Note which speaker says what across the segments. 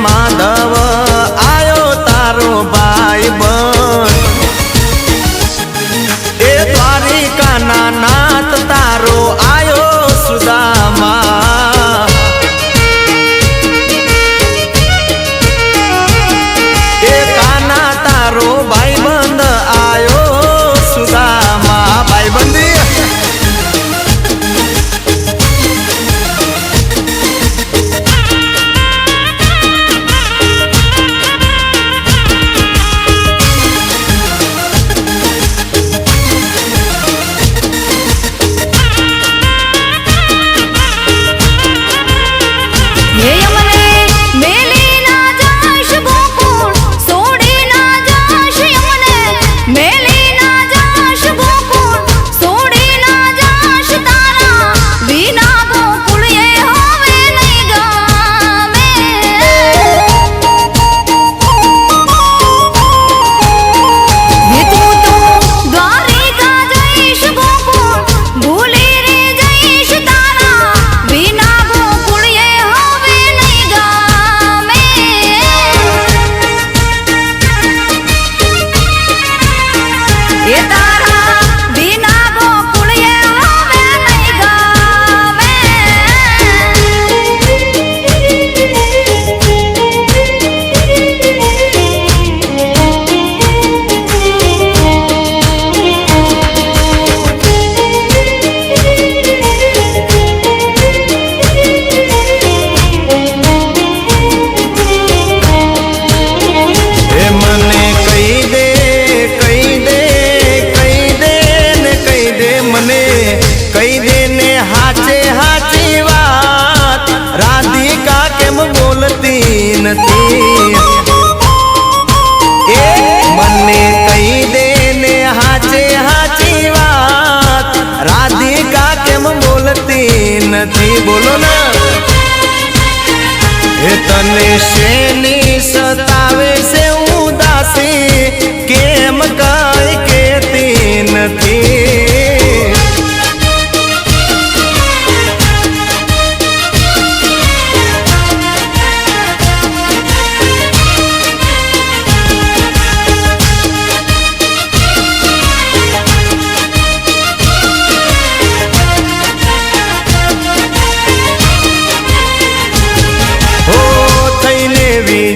Speaker 1: माधव आयो तारो भाई बन ए द्वारिका ना नाथ तारो आयो सुदामा ए काना तारो भाई बंद आयो सुदामा भाई बंदी कई देने हाचे हाची बात राधिका केम बोलती नथी ए मने कई देने हाचे हाची बात राधिका केम बोलती नथी बोलो ना ए तने शेनी सतावे से उदासी केम कई केती नथी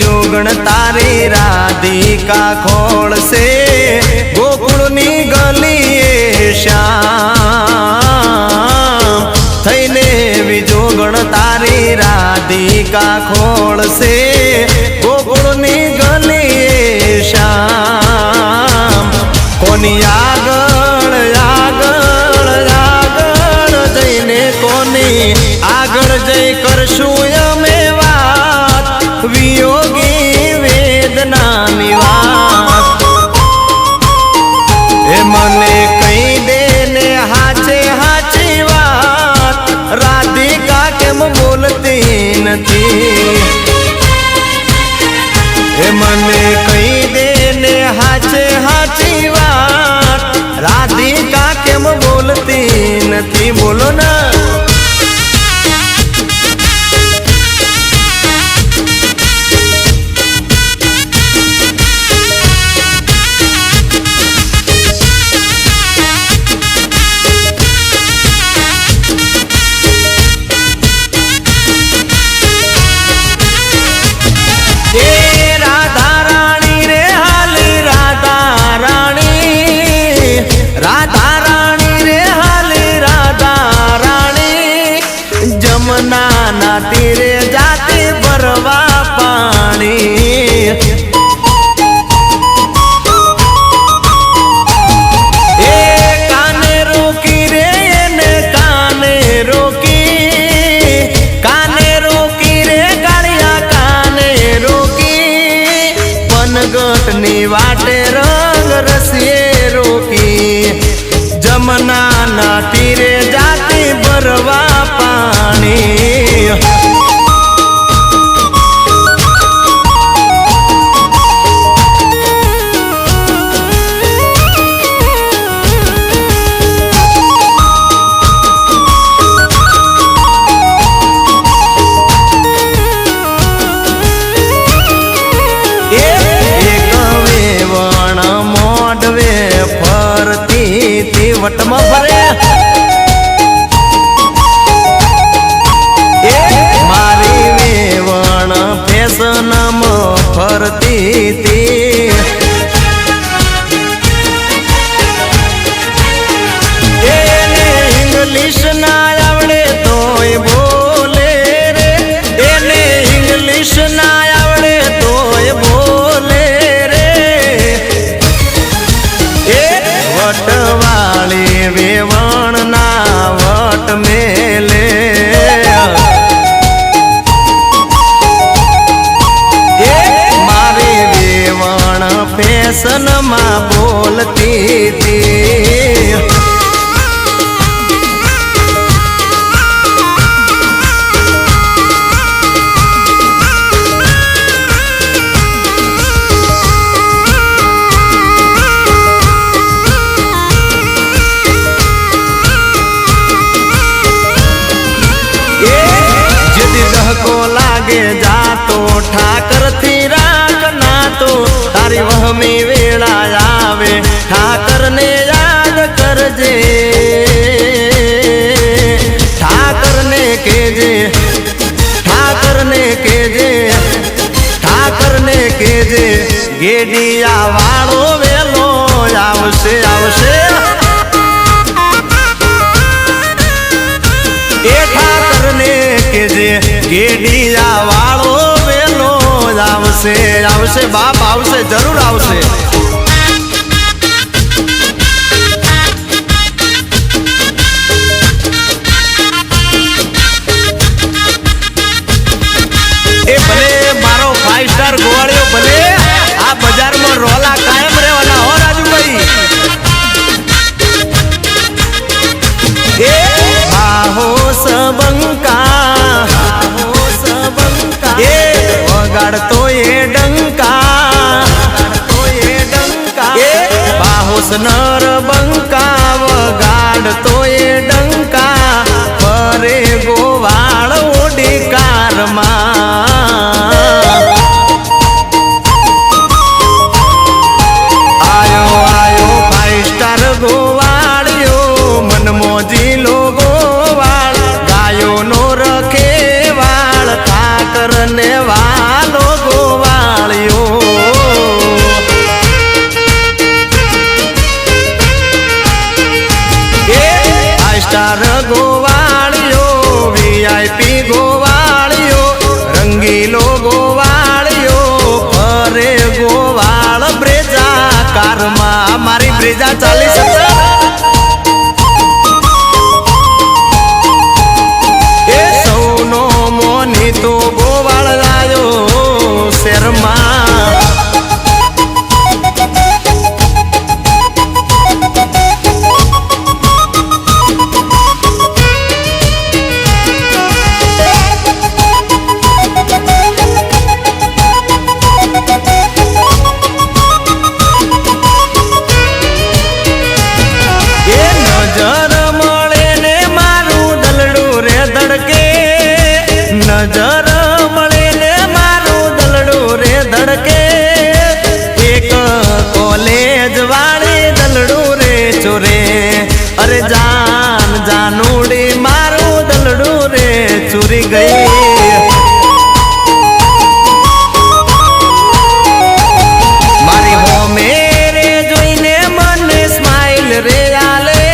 Speaker 1: जोगण तारी राधिका खोल से गोकुळनी गलीए श्याम थईने विजोगण तारी राधिका खोल से गोकुळनी गलीए श्याम कोनी आगळ आगळ आगळ जईने कोनी आगळ जई करशुं अमे वियोगी वेदना निवास ए मने कई देने हाचे हाची बात राधिका केम बोलती नथी ए मने कई देने हाचे हाची बात राधिका केम बोलती नथी बोलो ना जमुना ना तीरे जाते बरवा पानी ए काने रोकी रे ने काने रोकी रे गाड़िया काने रोकी पनगटनी वाटे रंग रसिए रोकी जमुना ना तीरे जाते बरवा पानी ફેશનમાં ફરતી હતી. એને ઇંગ્લિશ ના આવડે તોય બોલે રે, એને ઇંગ્લિશ ના આવડે તોય બોલે રે. એ વટવાળી વેવણ ના વટ મેલે, મારી વેવણ ફેશનમાં બોલતી હતી. ધક્કો લાગે જાતો ઠાકર થી રાખ નાતો, તારી વહમી વેળા આવે ઠાકર ને યાદ કરજે. ઠાકર ને કેજે, ઠાકર ને કેજે, ઠાકર ને કેજે, ગેડિયા વાળો વેલો આવશે આવશે. એ ઠાકર ને કેજે, ગેડિયા વાળો વેલો આવશે આવશે. બાપ આવશે, જરૂર આવશે. એ ભલે મારો 5 સ્ટાર ગોવાળિયો, ભલે આ બજારમાં રોલા કાયમ રહેવાના હો રાજુભાઈ. એ બાહો સબંકા, એ વગાડતો એ ડંકા, એ બાહોસ નર બંકા વગાડતો એ ડંકા, પરે ગોવાળ ઓડી કારમાં. આયો આયો 5 સ્ટાર ગોવાળિયો, મનમોજી લો ગોવાળ, ગાયો નો રખેવાળ, ઠાકર ને વાલો ગોવાળિયો. એ 5 સ્ટાર ગોવાળિયો, VIP ગોવાળિયો, રંગીલો ગોવાળિયો, ફરે ગોવાળ બ્રેજા કારમાં. મારી બ્રેજા ચાલી શકે. એ સૌનો મોની તો ગોવાળ લાયો શેરમાં. એ નજર મળે ને મારું દલડું રે ધડકે, નજર મળે ને મારું દલડું રે ધડકે. એક કોલેજ વાળી દલડું રે ચોરે, અરે જાન જાનુડી મારું દલડું રે ચોરી ગઈ. મારી હોમે રે જોઈને મને સ્માઈલ રે આલે,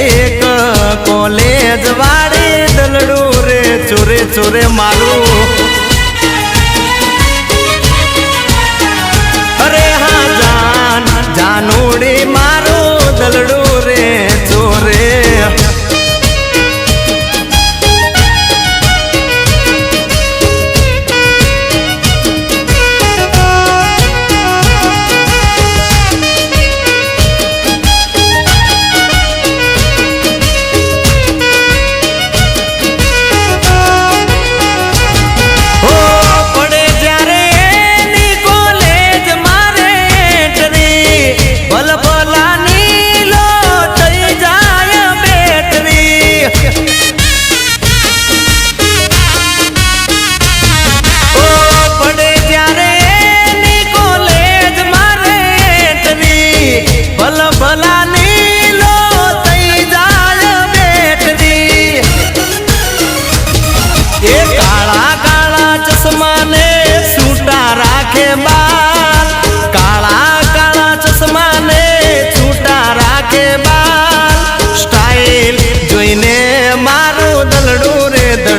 Speaker 1: એક કોલેજ વાળી દલડું રે ચોરે ચોરે મારું. અરે હા જાન જાનુડી મારું દલડું રે ચોરે. ભલ ભલા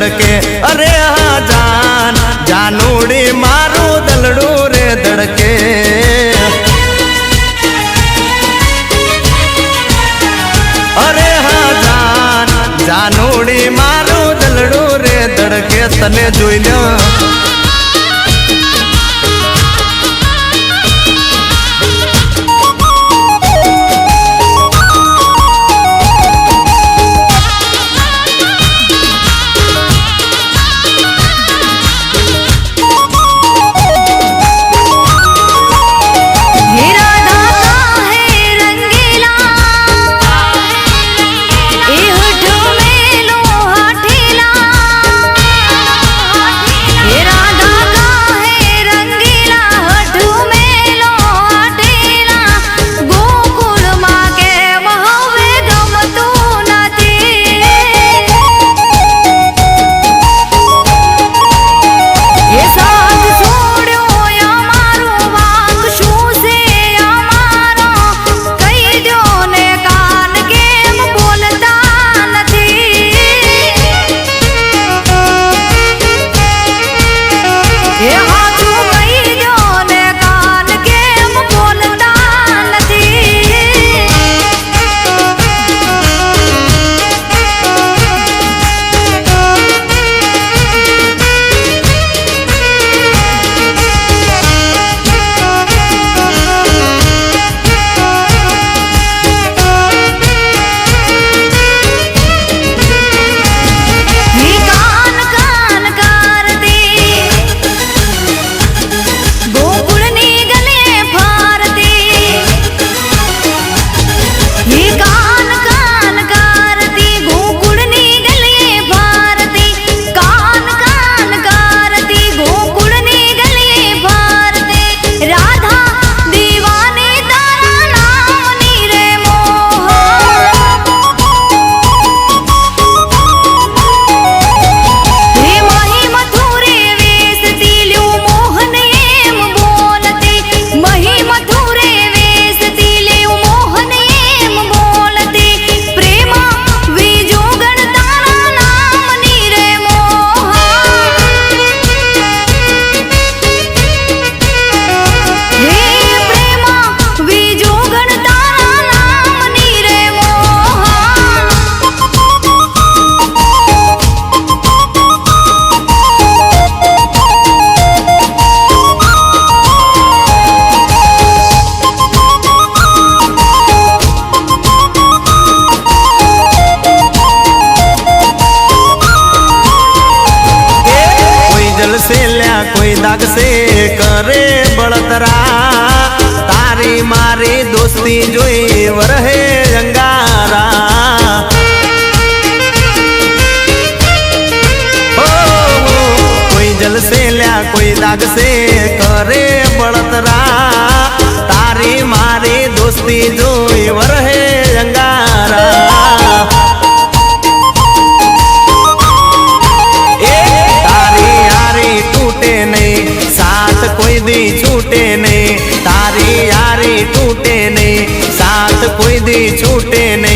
Speaker 1: ધડકે અરે હા જાન જાનુડી મારું દલડું રે ધડકે અરે હા જાન જાનુડી મારું દલડું રે ધડકે તને જોઈ લો कोई दाग से करे बड़तरा तारी मारी दोस्ती जोई वरहे अंगारा कोई जल से ल्या कोई दाग से करे बड़तरा तारी मारी दोस्ती जोई वरहे अंगारा कोई दी छूटे नहीं तारी यारी टूटे नहीं साथ कोई दी छूटे नहीं।